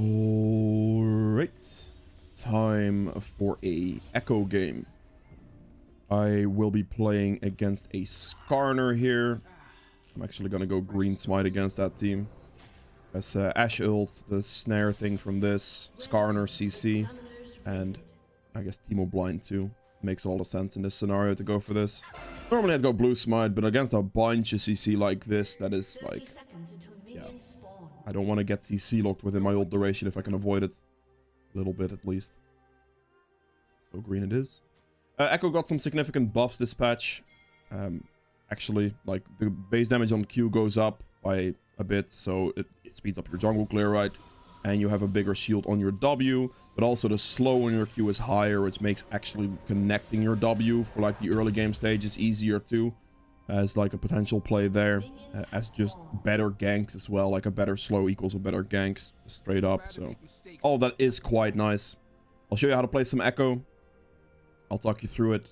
Alright, time for a Ekko game. I will be playing against a Skarner here. I'm actually gonna go green smite against that team. As Ashe ult, the snare thing from this, Skarner CC, and I guess Teemo blind too. Makes a lot of sense in this scenario to go for this. Normally I'd go blue smite, but against a bunch of CC like this, that is like, yeah. I don't want to get CC locked within my ult duration if I can avoid it. A little bit at least. So green it is. Ekko got some significant buffs this patch. Actually, like the base damage on Q goes up by a bit, so it speeds up your jungle clear, right? And you have a bigger shield on your W, but also the slow on your Q is higher, which makes actually connecting your W for like the early game stages easier too. As like a potential play there, as just better ganks as well. Like a better slow equals a better ganks straight up. So all that is quite nice. I'll show you how to play some Ekko. I'll talk you through it.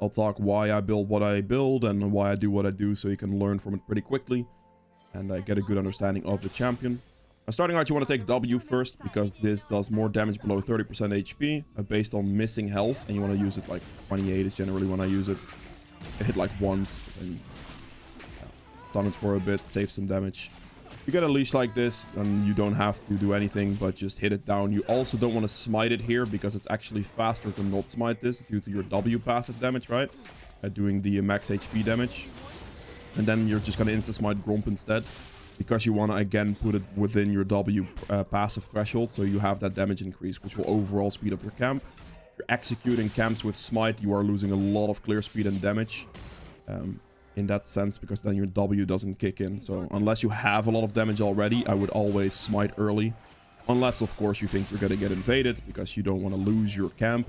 I'll talk why I build what I build and why I do what I do, so you can learn from it pretty quickly and get a good understanding of the champion. Starting out, you want to take W first, because this does more damage below 30% HP based on missing health, and you want to use it like 28 is generally when I use it. I hit like once, but then stun it for a bit, save some damage. You get a leash like this, then you don't have to do anything but just hit it down. You also don't want to smite it here, because it's actually faster to not smite this due to your W passive damage, right? Doing the max HP damage. And then you're just going to insta-smite Gromp instead, because you want to again put it within your W passive threshold, so you have that damage increase, which will overall speed up your camp. If you're executing camps with smite, you are losing a lot of clear speed and damage. In that sense, because then your W doesn't kick in. So unless you have a lot of damage already, I would always smite early. Unless, of course, you think you're going to get invaded, because you don't want to lose your camp.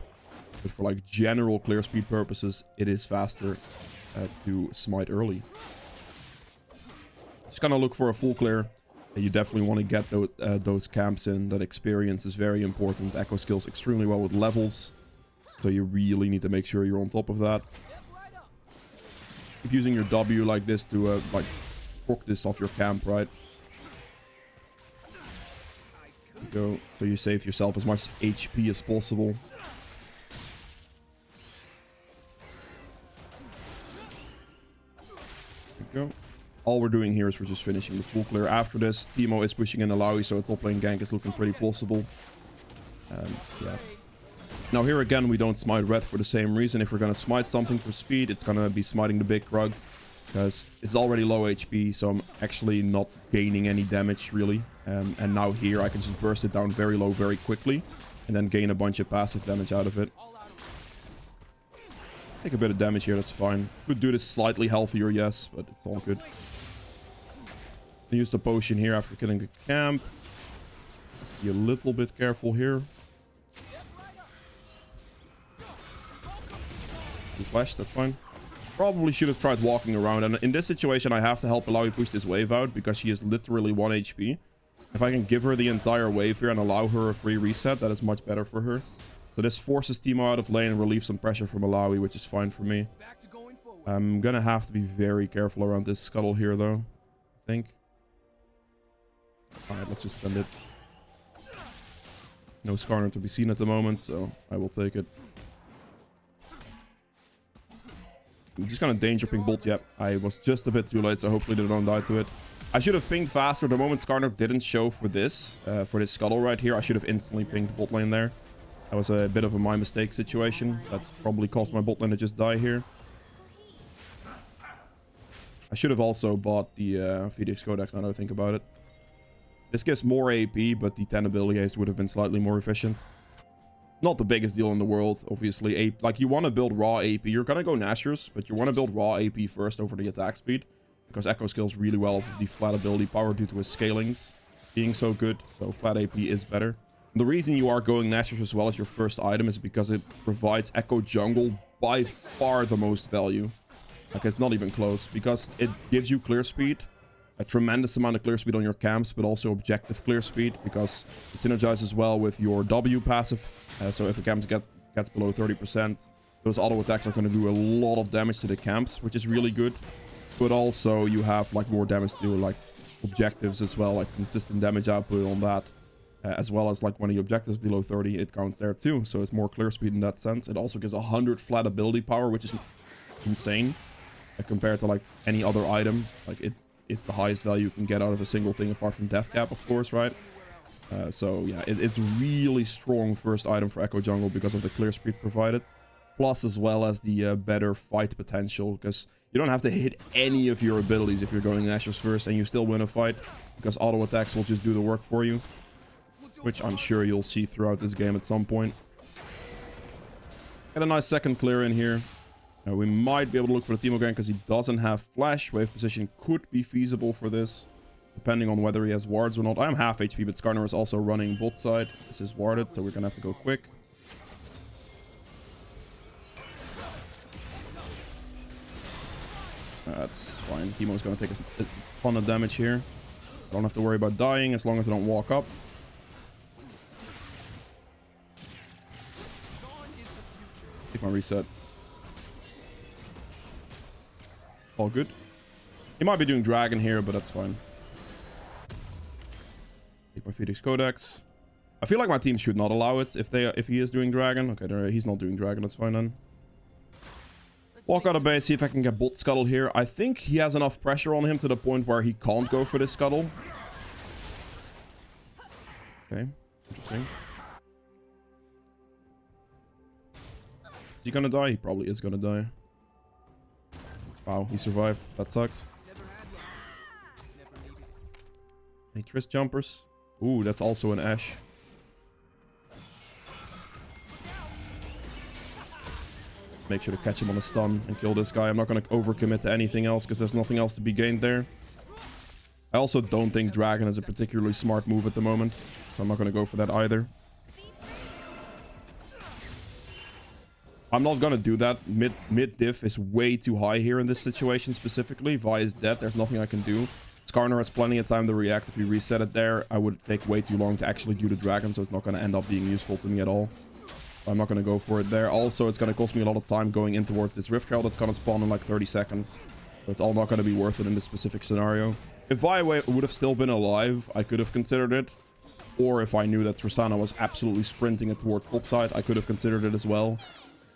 But for like general clear speed purposes, it is faster to smite early. Just gonna look for a full clear. You definitely want to get those camps in. That experience is very important. Ekko skills extremely well with levels, so you really need to make sure you're on top of that. Keep using your W like this to like proc this off your camp, right? Go, so you save yourself as much HP as possible. There you go. All we're doing here is we're just finishing the full clear. After this, Teemo is pushing in Alawi, so a top lane gank is looking pretty plausible. Yeah. Now here again, we don't smite red for the same reason. If we're going to smite something for speed, it's going to be smiting the big rug, because it's already low HP, so I'm actually not gaining any damage really. And now here I can just burst it down very low very quickly, and then gain a bunch of passive damage out of it. Take a bit of damage here, that's fine. Could do this slightly healthier, yes, but it's all good. Use the potion here after killing the camp. Be a little bit careful here. Flash, that's fine. Probably should have tried walking around, and in this situation I have to help Alawi push this wave out, because she is literally 1 HP. If I can give her the entire wave here and allow her a free reset, that is much better for her. So this forces Teemo out of lane and relieves some pressure from Alawi, which is fine for me. I'm gonna have to be very careful around this Scuttle here though, I think. Alright, let's just send it. No Skarner to be seen at the moment, so I will take it. I'm just gonna danger ping bolt. Yep, I was just a bit too late, so hopefully they don't die to it. I should have pinged faster. The moment Skarner didn't show for this Scuttle right here, I should have instantly pinged the bot lane there. That was a bit of a my mistake situation. That probably caused my bot lane to just die here. I should have also bought the VDX Codex, now that I think about it. This gives more AP, but the 10 ability haste would have been slightly more efficient. Not the biggest deal in the world, obviously. Like, you want to build raw AP. You're going to go Nashers, but you want to build raw AP first over the attack speed, because Ekko scales really well off of the flat ability power due to his scalings being so good. So flat AP is better. And the reason you are going Nashers as well as your first item is because it provides Ekko jungle by far the most value. Like, it's not even close, because it gives you clear speed. A tremendous amount of clear speed on your camps, but also objective clear speed, because it synergizes well with your W passive. So if a camp gets below 30%, those auto attacks are going to do a lot of damage to the camps, which is really good. But also you have like more damage to like objectives as well, like consistent damage output on that. as well as like when the objective is below 30, it counts there too. So it's more clear speed in that sense. It also gives 100 flat ability power, which is insane compared to like any other item. Like it's the highest value you can get out of a single thing apart from death cap, of course, right? So yeah, it's really strong first item for Ekko jungle because of the clear speed provided, plus as well as the better fight potential, because you don't have to hit any of your abilities if you're going Nashor's first and you still win a fight, because auto attacks will just do the work for you, which I'm sure you'll see throughout this game at some point. Get a nice second clear in here. We might be able to look for the Teemo gank because he doesn't have flash. Wave position could be feasible for this, depending on whether he has wards or not. I am half HP, but Skarner is also running bot side. This is warded, so we're gonna have to go quick. That's fine. Teemo's gonna take a ton of damage here. I don't have to worry about dying as long as I don't walk up. Take my reset. All good. He might be doing dragon here, but that's fine. Take my Phoenix Codex. I feel like my team should not allow it if he is doing dragon. Okay, he's not doing dragon. That's fine then. Walk out of base, see if I can get bot Scuttle here. I think he has enough pressure on him to the point where he can't go for this Scuttle. Okay, interesting. Is he gonna die? He probably is gonna die. Wow, he survived. That sucks. Any Trist jumpers? Ooh, that's also an Ashe. Make sure to catch him on a stun and kill this guy. I'm not going to overcommit to anything else because there's nothing else to be gained there. I also don't think Dragon is a particularly smart move at the moment, so I'm not going to go for that either. I'm not going to do that. Mid diff is way too high here in this situation specifically. Vi is dead. There's nothing I can do. Skarner has plenty of time to react. If you reset it there, I would take way too long to actually do the dragon, so it's not going to end up being useful to me at all. I'm not going to go for it there. Also, it's going to cost me a lot of time going in towards this Rift Herald that's going to spawn in like 30 seconds. So it's all not going to be worth it in this specific scenario. If Vi would have still been alive, I could have considered it. Or if I knew that Tristana was absolutely sprinting it towards topside, I could have considered it as well.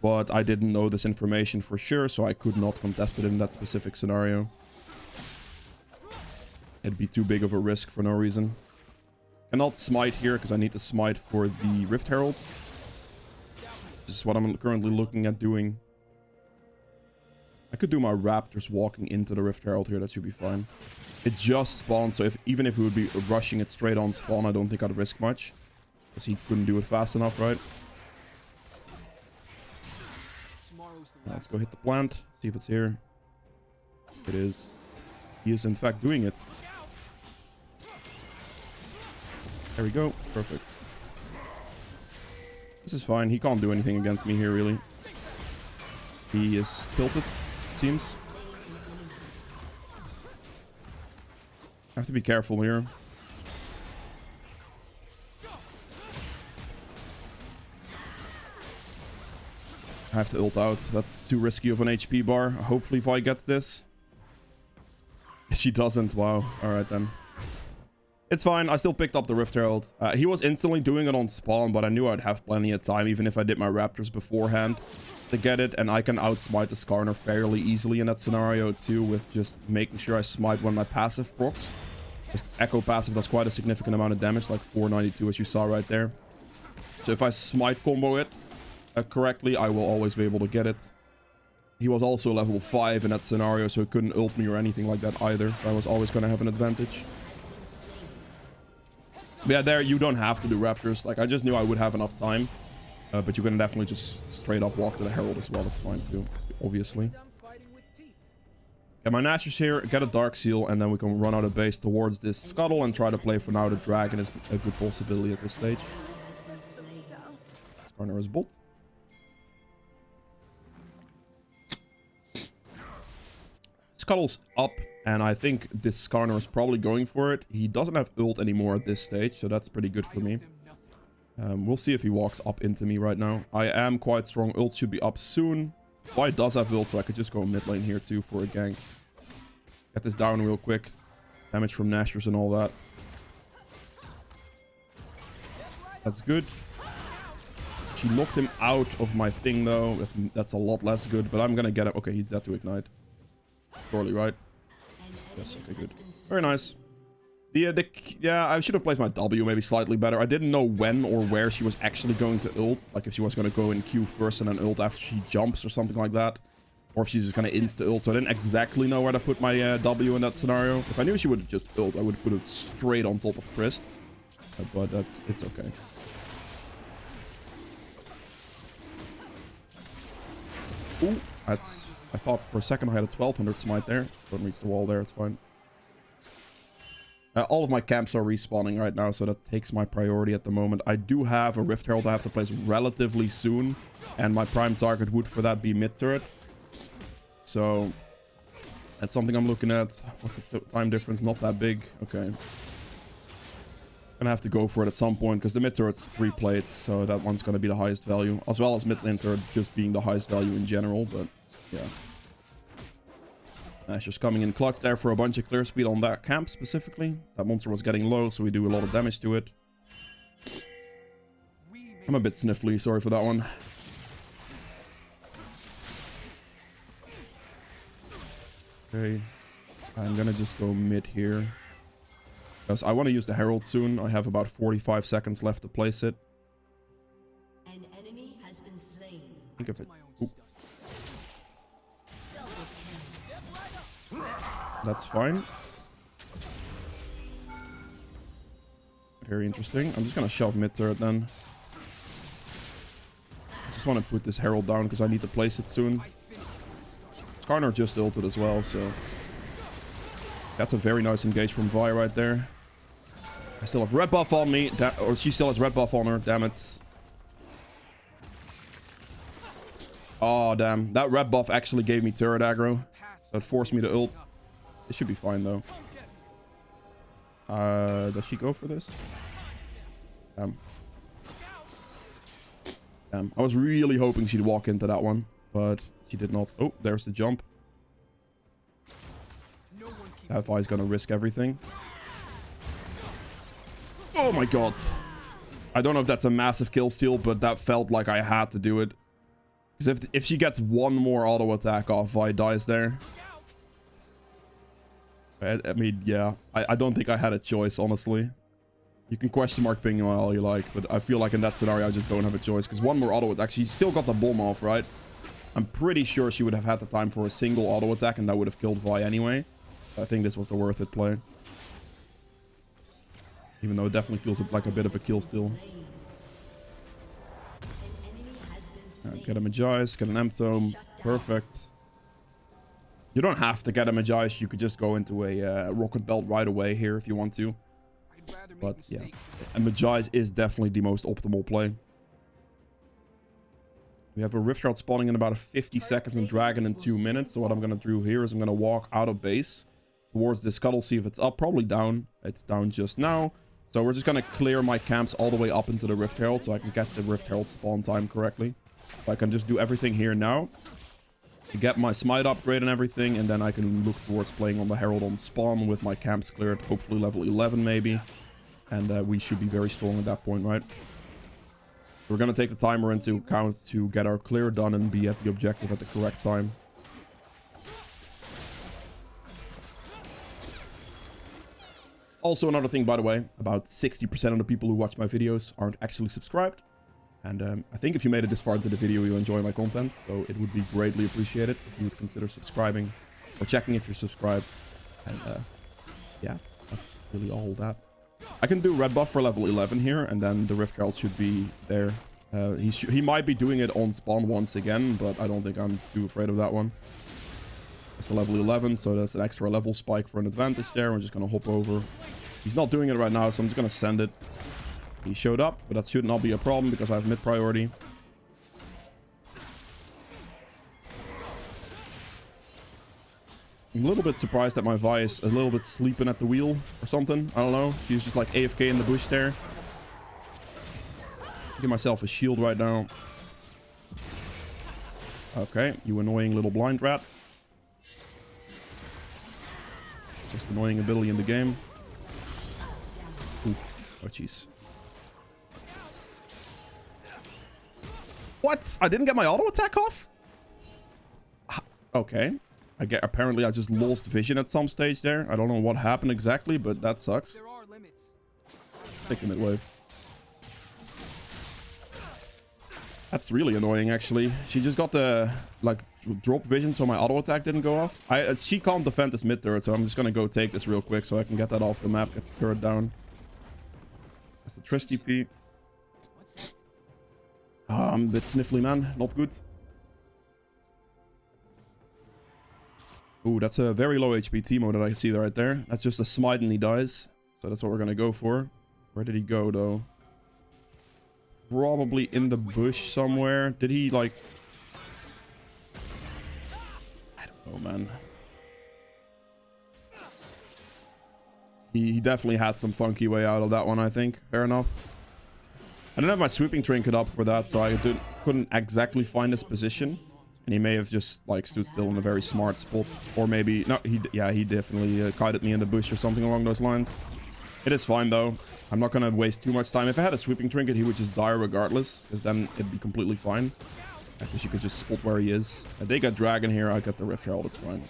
But I didn't know this information for sure, so I could not contest it in that specific scenario. It'd be too big of a risk for no reason. Cannot smite here because I need to smite for the Rift Herald. This is what I'm currently looking at doing. I could do my Raptors walking into the Rift Herald here. That should be fine. It just spawned, so even if we would be rushing it straight on spawn, I don't think I'd risk much. Because he couldn't do it fast enough, right? Let's go hit the plant. See if it's here. It is. He is in fact doing it. There we go. Perfect. This is fine. He can't do anything against me here, really. He is tilted, it seems. I have to be careful here. I have to ult out. That's too risky of an HP bar. Hopefully Vi gets this. She doesn't. Wow. Alright then. It's fine. I still picked up the Rift Herald. He was instantly doing it on spawn, but I knew I'd have plenty of time, even if I did my Raptors beforehand, to get it. And I can outsmite the Skarner fairly easily in that scenario too, with just making sure I smite when my passive procs. Just Ekko passive does quite a significant amount of damage, like 492 as you saw right there. So if I smite combo it correctly, I will always be able to get it. He was also level 5 in that scenario, so he couldn't ult me or anything like that either. So I was always going to have an advantage. But yeah, there you don't have to do Raptors. Like, I just knew I would have enough time. But you can definitely just straight up walk to the Herald as well. That's fine too, obviously. Get my Nashor's here, get a Dark Seal, and then we can run out of base towards this Scuttle and try to play for now. The Dragon is a good possibility at this stage. Skarner is bot. Scuttle's up, and I think this Skarner is probably going for it. He doesn't have ult anymore at this stage, so that's pretty good for me. We'll see if he walks up into me right now. I am quite strong. Ult should be up soon. Vi does have ult, so I could just go mid lane here too for a gank. Get this down real quick. Damage from Nashor's and all that. That's good. She knocked him out of my thing, though. That's a lot less good, but I'm gonna get it. Okay, he's dead to ignite. Surely, right? Yes, okay, good. Very nice. Yeah, I should have placed my W maybe slightly better. I didn't know when or where she was actually going to ult. Like, if she was going to go in Q first and then ult after she jumps or something like that. Or if she's just going to insta-ult. So I didn't exactly know where to put my W in that scenario. If I knew she would just ult, I would put it straight on top of Christ. But it's okay. Ooh, I thought for a second I had a 1200 smite there. Don't reach the wall there, it's fine. All of my camps are respawning right now, so that takes my priority at the moment. I do have a Rift Herald I have to place relatively soon. And my prime target would for that be mid turret. So that's something I'm looking at. What's the time difference? Not that big. Okay. Gonna have to go for it at some point because the mid turret's 3 plates, so that one's gonna be the highest value, as well as mid lane turret just being the highest value in general. But yeah, Ash just coming in clutch there for a bunch of clear speed on that camp specifically. That monster was getting low, so we do a lot of damage to it. I'm a bit sniffly, sorry for that one. Okay, I'm gonna just go mid here. Because I want to use the Herald soon. I have about 45 seconds left to place it. An enemy has been slain. Think of it. Ooh. That's fine. Very interesting. I'm just going to shove mid turret then. I just want to put this Herald down because I need to place it soon. Skarner just ulted as well, so... That's a very nice engage from Vi right there. I still have red buff on me. Or she still has red buff on her. Damn it. Oh, damn. That red buff actually gave me turret aggro. That forced me to ult. It should be fine, though. Does she go for this? Damn. Damn. I was really hoping she'd walk into that one. But she did not. Oh, there's the jump. That Vi's gonna risk everything. Oh my god. I don't know if that's a massive kill steal, but that felt like I had to do it. Because if she gets one more auto attack off, Vi dies there. I mean, yeah. I don't think I had a choice, honestly. You can question mark ping all you like, but I feel like in that scenario I just don't have a choice. Because one more auto attack, she still got the bomb off, right? I'm pretty sure she would have had the time for a single auto attack and that would have killed Vi anyway. I think this was the worth it play. Even though it definitely feels like a bit of a kill steal. Get a Magice, get an M-Tome. Perfect. You don't have to get a Magice. You could just go into a Rocket Belt right away here if you want to. But yeah, a Magice is definitely the most optimal play. We have a Rift Herald spawning in about 50 seconds and Dragon in 2 minutes. So what I'm going to do here is I'm going to walk out of base towards the Scuttle, see if it's up. Probably down. It's down just now. So we're just going to clear my camps all the way up into the Rift Herald so I can guess the Rift Herald spawn time correctly. So I can just do everything here now to get my smite upgrade and everything, and then I can look towards playing on the Herald on spawn with my camps cleared, hopefully level 11 maybe. And we should be very strong at that point, right? We're going to take the timer into account to get our clear done and be at the objective at the correct time. Also, another thing, by the way, about 60% of the people who watch my videos aren't actually subscribed. And I think if you made it this far into the video, you enjoy my content. So it would be greatly appreciated if you would consider subscribing or checking if you're subscribed. And yeah, that's really all that. I can do red buff for level 11 here, and then the Rift Herald should be there. He might be doing it on spawn once again, but I don't think I'm too afraid of that one. It's a level 11, so that's an extra level spike for an advantage there. We're just going to hop over. He's not doing it right now, so I'm just going to send it. He showed up, but that should not be a problem because I have mid priority. I'm a little bit surprised that my Vi is a little bit sleeping at the wheel or something. I don't know. She's just like AFK in the bush there. Give myself a shield right now. Okay, you annoying little blind rat. Just annoying ability in the game. Ooh. Oh, jeez. What? I didn't get my auto attack off? Okay. Apparently I just lost vision at some stage there. I don't know what happened exactly, but that sucks. There are limits. Take the mid wave. That's really annoying, actually. She just got the, like, drop vision, so my auto attack didn't go off. She can't defend this mid turret, so I'm just gonna go take this real quick so I can get that off the map, get the turret down. That's the Trish TP. What's that? I'm a bit sniffly, man. Not good. Ooh, that's a very low HP Teemo that I see right there. That's just a smite and he dies. So that's what we're gonna go for. Where did he go, though? Probably in the bush somewhere. Did he, like... I don't know, man. He definitely had some funky way out of that one, I think. Fair enough. I didn't have my sweeping trinket up for that, so I couldn't exactly find his position. And he may have just, like, stood still in a very smart spot. Or maybe... No, he definitely kited me in the bush or something along those lines. It is fine, though. I'm not going to waste too much time. If I had a sweeping trinket, he would just die regardless. Because then it'd be completely fine. Because you could just spot where he is. They got Dragon here. I got the Rift Herald. It's fine.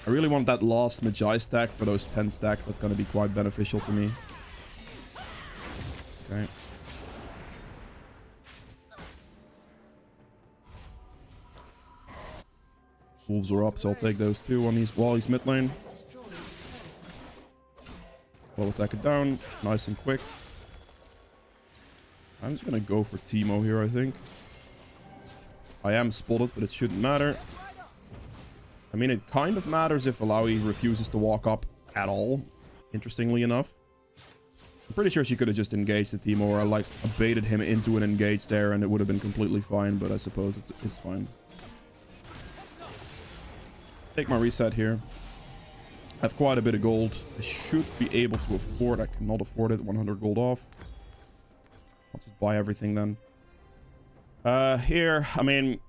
I really want that last Magi stack for those 10 stacks. That's going to be quite beneficial to me. Okay. Wolves are up, so I'll take those two while he's mid lane. We'll attack it down. Nice and quick. I'm just gonna go for Teemo here, I think. I am spotted, but it shouldn't matter. I mean, it kind of matters if Alawi refuses to walk up at all, interestingly enough. I'm pretty sure she could have just engaged the Teemo or, like, baited him into an engage there, and it would have been completely fine, but I suppose it's fine. Take my reset here. I have quite a bit of gold. I should be able to afford. I cannot afford it. 100 gold off. I'll just buy everything then. Here, I mean,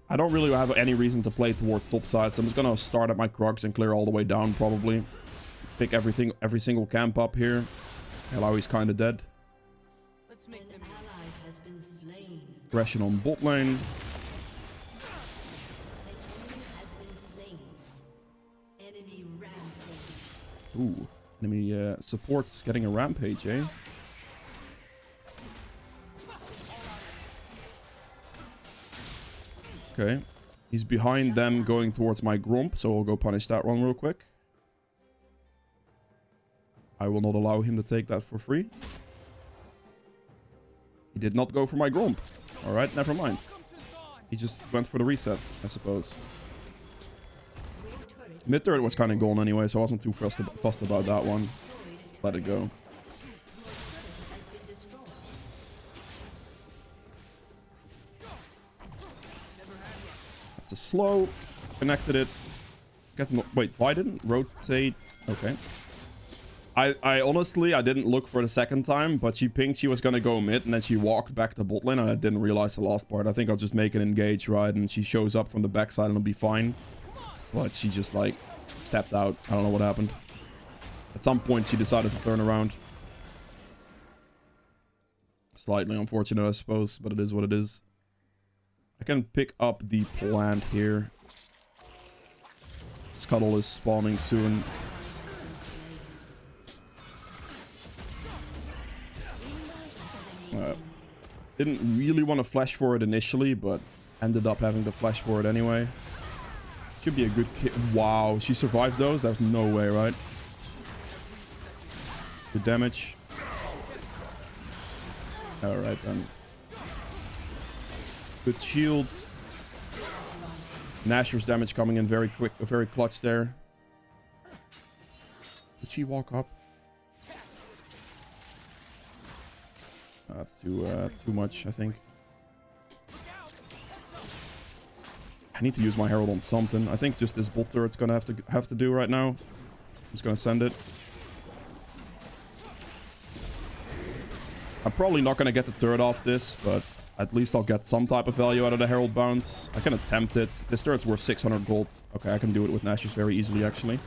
I don't really have any reason to play towards top side, so I'm just gonna start at my Crocs and clear all the way down probably. Pick every single camp up here. Hello, he's kind of dead. Let's make them. An ally has been slain. Aggression on bot lane. Enemy rampage. Ooh, enemy support's getting a rampage, eh? Okay. He's behind them going towards my Gromp, so I'll go punish that one real quick. I will not allow him to take that for free. He did not go for my Gromp. Alright, never mind. He just went for the reset, I suppose. Mid turret was kind of gone anyway, so I wasn't too fussed about that one. Let it go. That's a slow. Connected it. Wait, why didn't rotate? Okay. I honestly, I didn't look for the second time, but she pinged she was gonna go mid, and then she walked back to bot lane, and I didn't realize the last part. I think I'll just make an engage, right? And she shows up from the backside, and it'll be fine. But she just, like, stepped out. I don't know what happened. At some point, she decided to turn around. Slightly unfortunate, I suppose, but it is what it is. I can pick up the plant here. Scuttle is spawning soon. Didn't really want to flash for it initially, but ended up having to flash for it anyway. Should be a good kill. Wow, she survives those? There's no way, right? Good damage. Alright then. Good shield. Nashor's damage coming in very quick, very clutch there. Did she walk up? That's too much, I think. I need to use my Herald on something. I think just this bot turret's gonna have to do right now. I'm just gonna send it. I'm probably not gonna get the turret off this, but at least I'll get some type of value out of the Herald bounce. I can attempt it. This turret's worth 600 gold. Okay, I can do it with Nashor's very easily, actually.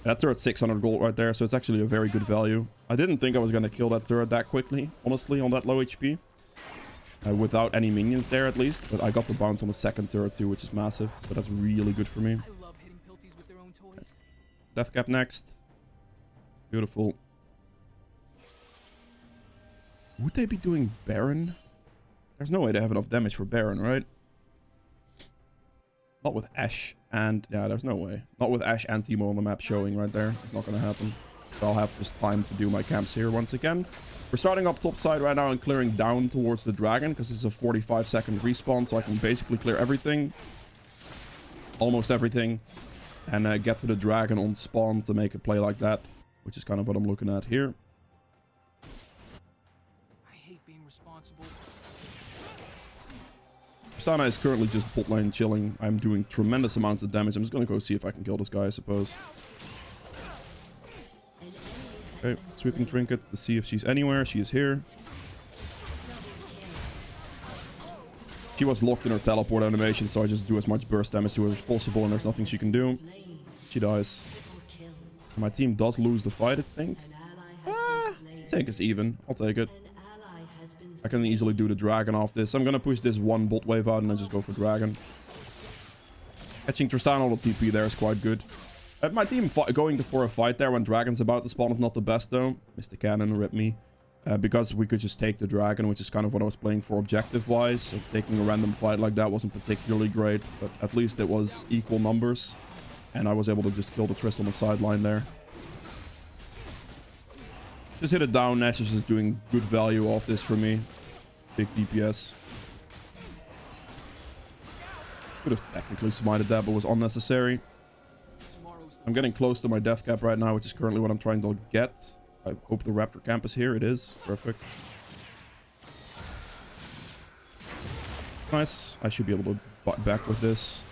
That turret's 600 gold right there, so it's actually a very good value. I didn't think I was going to kill that turret that quickly, honestly, on that low HP. Without any minions there, at least. But I got the bounce on the second turret, too, which is massive. So that's really good for me. I love hitting pilties with their own toys. Death cap next. Beautiful. Would they be doing Baron? There's no way they have enough damage for Baron, right? Not with Ashe and... Yeah, there's no way. Not with Ashe and Teemo on the map showing right there. It's not going to happen. So I'll have just time to do my camps here once again. We're starting up top side right now and clearing down towards the dragon, because it's a 45-second respawn, so I can basically clear everything. Almost everything. And get to the dragon on spawn to make a play like that, which is kind of what I'm looking at here. I hate being responsible. Tristana is currently just bot lane chilling. I'm doing tremendous amounts of damage. I'm just going to go see if I can kill this guy, I suppose. Okay, sweeping trinket to see if she's anywhere. She is here. She was locked in her teleport animation, so I just do as much burst damage to her as possible, and there's nothing she can do. She dies. My team does lose the fight, I think. I think it's even. I'll take it. I can easily do the dragon off this. I'm gonna push this one bot wave out and then just go for dragon. Catching Tristana on the TP there is quite good. My team going for a fight there when dragon's about to spawn is not the best though. Mr. Cannon, rip me. Because we could just take the dragon, which is kind of what I was playing for objective-wise. So taking a random fight like that wasn't particularly great, but at least it was equal numbers. And I was able to just kill the Trist on the sideline there. Just hit it down. Nashus is doing good value off this for me. Big DPS. Could have technically smited that, but was unnecessary. I'm getting close to my death cap right now, which is currently what I'm trying to get. I hope the Raptor camp is here. It is. Perfect. Nice. I should be able to butt back with this.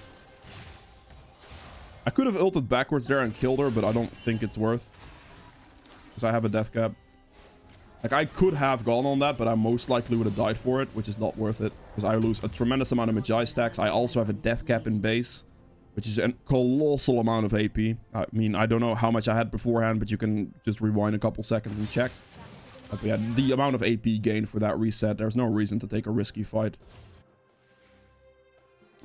I could have ulted backwards there and killed her, but I don't think it's worth. Because I have a death cap. Like, I could have gone on that, but I most likely would have died for it, which is not worth it. Because I lose a tremendous amount of Magi stacks. I also have a death cap in base, which is a colossal amount of AP. I mean, I don't know how much I had beforehand, but you can just rewind a couple seconds and check. But yeah, the amount of AP gained for that reset, there's no reason to take a risky fight.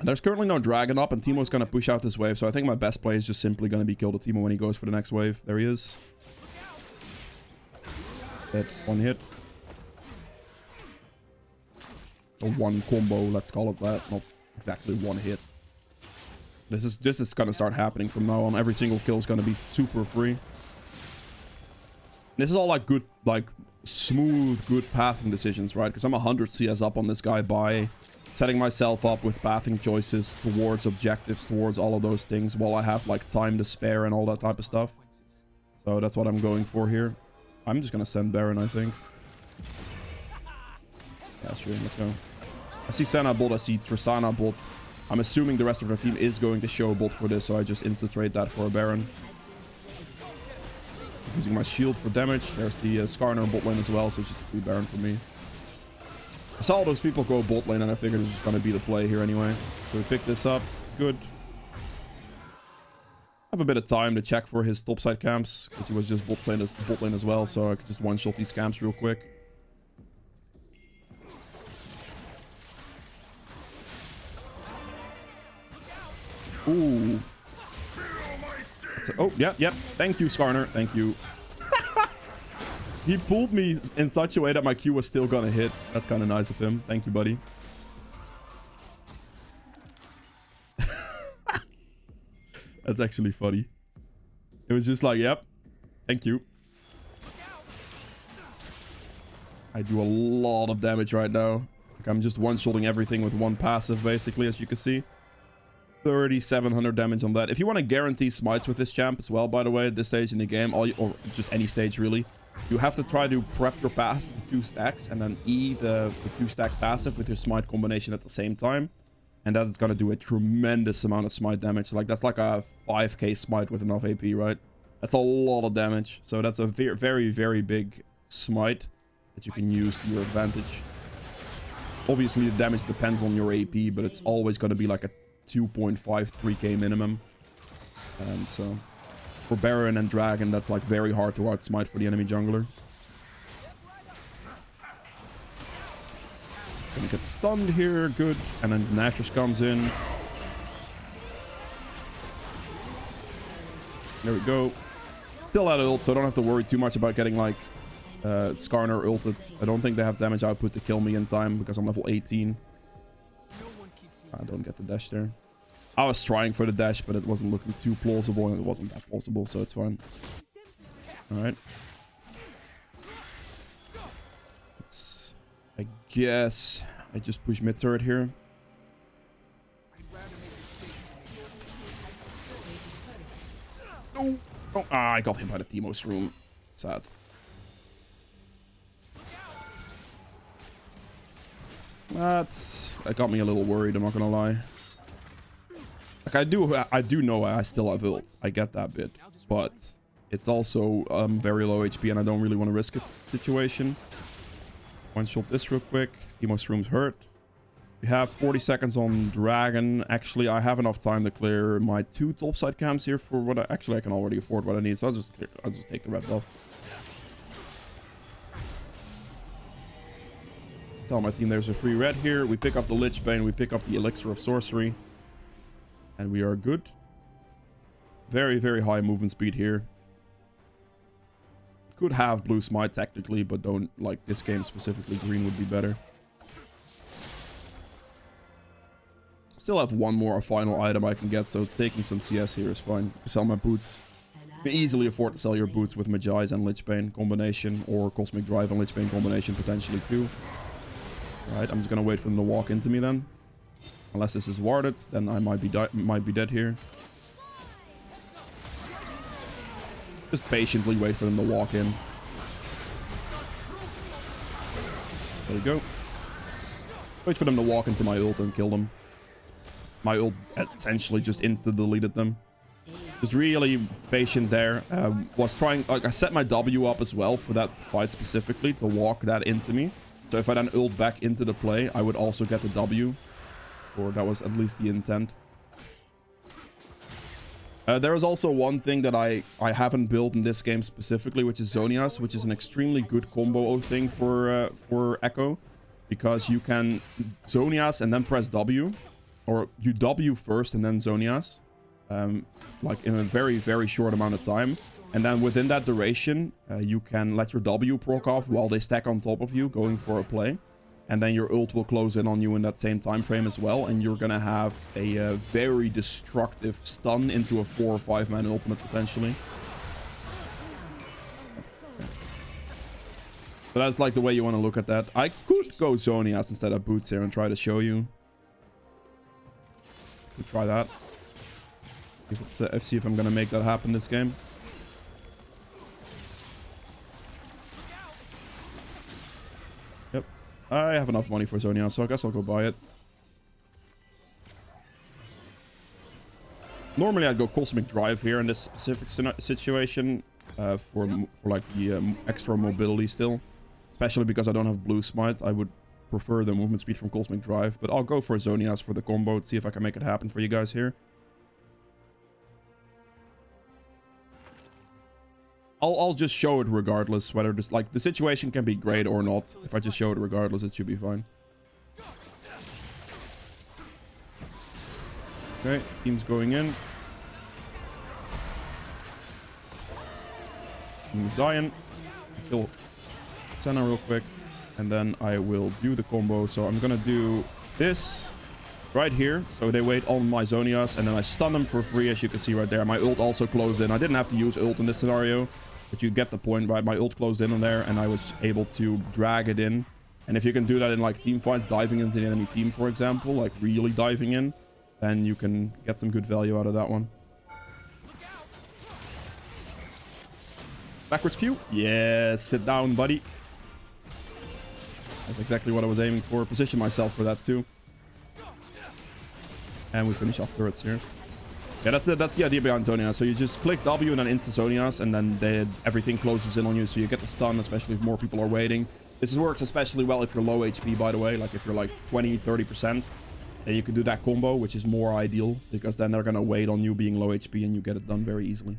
There's currently no dragon up, and Teemo's going to push out this wave, so I think my best play is just simply going to be kill the Teemo when he goes for the next wave. There he is. Dead. One hit. Or one combo, let's call it that. Not exactly one hit. This is going to start happening from now on. Every single kill is going to be super free. This is all like good, like smooth, good pathing decisions, right? Because I'm 100 CS up on this guy by setting myself up with pathing choices towards objectives, towards all of those things, while I have like time to spare and all that type of stuff. So that's what I'm going for here. I'm just going to send Baron, I think. Yeah, sure. Let's go. I see Senna bot. I see Tristana bot. I'm assuming the rest of our team is going to show bot for this, so I just insta-trade that for a Baron. Using my shield for damage. There's the Skarner bot lane as well, so it's just be Baron for me. I saw all those people go bot lane, and I figured it was just going to be the play here anyway. So we pick this up. Good. I have a bit of time to check for his topside camps, because he was just bot lane as well, so I could just one-shot these camps real quick. Ooh. Oh, yep. Thank you, Skarner. Thank you. He pulled me in such a way that my Q was still gonna hit. That's kind of nice of him. Thank you, buddy. That's actually funny. It was just like, yep. Thank you. I do a lot of damage right now. Like, I'm just one-shotting everything with one passive, basically, as you can see. 3,700 damage on that. If you want to guarantee smites with this champ as well, by the way, at this stage in the game, or just any stage really, you have to try to prep your passive to 2 stacks and then E the 2-stack passive with your smite combination at the same time. And that is going to do a tremendous amount of smite damage. Like, that's like a 5k smite with enough AP, right? That's a lot of damage. So that's a very, very big smite that you can use to your advantage. Obviously, the damage depends on your AP, but it's always going to be like a 2.5, 3k minimum. So for Baron and Dragon, that's like very hard to outsmite for the enemy jungler. Gonna get stunned here, good. And then Nashor's comes in. There we go. Still at ult, so I don't have to worry too much about getting like Skarner ulted. I don't think they have damage output to kill me in time because I'm level 18. I don't get the dash there. I was trying for the dash, but it wasn't looking too plausible, and it wasn't that plausible, so it's fine. Alright. I guess I just push mid turret here. Oh, I got hit by the Teemos room. Sad. That got me a little worried, I'm not gonna lie. Like I do know I still have ult. I get that bit, but it's also very low HP and I don't really want to risk a situation. One shot this real quick. Teemos room's hurt. We have 40 seconds on Dragon. Actually, I have enough time to clear my 2 topside camps here for what I can already afford what I need. So I'll just take the red buff. Tell my team there's a free red here. We pick up the Lich Bane. We pick up the Elixir of Sorcery. And we are good. Very, very high movement speed here. Could have blue smite technically, but don't like this game specifically. Green would be better. Still have one more final item I can get, so taking some CS here is fine. Sell my boots. You can easily afford to sell your boots with Magi's and Lich Bane combination, or Cosmic Drive and Lich Bane combination potentially too. Right, I'm just gonna wait for them to walk into me then. Unless this is warded, then I might be dead here. Just patiently wait for them to walk in. There you go. Wait for them to walk into my ult and kill them. My ult essentially just insta-deleted them. Just really patient there. Was trying, like, I set my W up as well for that fight specifically to walk that into me. So if I then ult back into the play, I would also get the W. Or that was at least the intent. There is also one thing that I haven't built in this game specifically, which is Zhonya's, which is an extremely good combo thing for Ekko. Because you can Zhonya's and then press W. Or you W first and then Zhonya's. Like in a very, very short amount of time. And then within that duration, you can let your W proc off while they stack on top of you, going for a play. And then your ult will close in on you in that same time frame as well. And you're going to have a very destructive stun into a 4 or 5 man ultimate potentially. But that's like the way you want to look at that. I could go Zhonya's instead of boots here and try to show you. Could try that. If it's see if I'm going to make that happen this game. Yep. I have enough money for Zhonya, so I guess I'll go buy it. Normally I'd go Cosmic Drive here in this specific situation for like the extra mobility still. Especially because I don't have Blue Smite. I would prefer the movement speed from Cosmic Drive. But I'll go for Zhonya's for the combo to see if I can make it happen for you guys here. I'll just show it regardless, whether this, like, the situation can be great or not. If I just show it regardless, it should be fine. Okay, team's going in. Team's dying. Kill Senna real quick. And then I will do the combo. So I'm gonna do this right here. So they wait on my Zhonya's, and then I stun them for free, as you can see right there. My ult also closed in. I didn't have to use ult in this scenario, but you get the point, right? My ult closed in on there, and I was able to drag it in. And if you can do that in like team fights, diving into the enemy team, for example, like really diving in, then you can get some good value out of that one. Backwards Q. Yes, sit down, buddy. That's exactly what I was aiming for. Position myself for that too. And we finish off turrets here. Yeah, that's the idea behind Zhonya. So you just click W and then insta Zhonya's, and then everything closes in on you, so you get the stun, especially if more people are waiting. This works especially well if you're low HP, by the way. Like if you're like 20-30%, then you can do that combo, which is more ideal, because then they're gonna wait on you being low HP and you get it done very easily.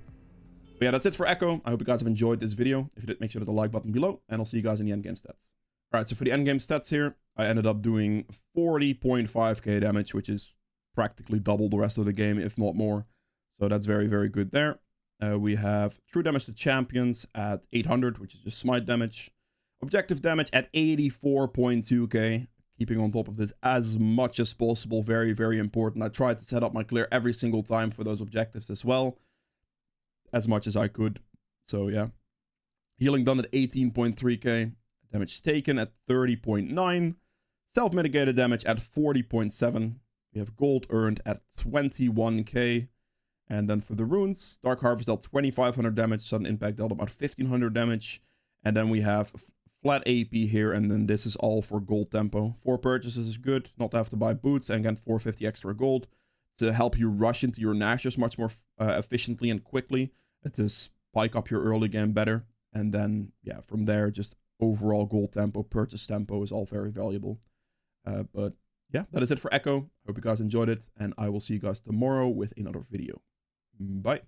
But yeah, that's it for Ekko. I hope you guys have enjoyed this video. If you did, make sure to hit the like button below, and I'll see you guys in the endgame stats. Alright, so for the endgame stats here, I ended up doing 40.5k damage, which is practically double the rest of the game, if not more. So that's very, very good there. We have true damage to champions at 800, which is just smite damage. Objective damage at 84.2k. Keeping on top of this as much as possible. Very, very important. I tried to set up my clear every single time for those objectives as well. As much as I could. So yeah. Healing done at 18.3k. Damage taken at 30.9. Self-mitigated damage at 40.7. We have gold earned at 21k. And then for the runes, Dark Harvest dealt 2500 damage, Sudden Impact dealt about 1500 damage. And then we have flat AP here, and then this is all for gold tempo. 4 purchases is good, not to have to buy boots, and again 450 extra gold to help you rush into your Nashers much more efficiently and quickly, to spike up your early game better. And then, yeah, from there, just overall gold tempo, purchase tempo is all very valuable. But yeah, that is it for Ekko. Hope you guys enjoyed it, and I will see you guys tomorrow with another video. Bye.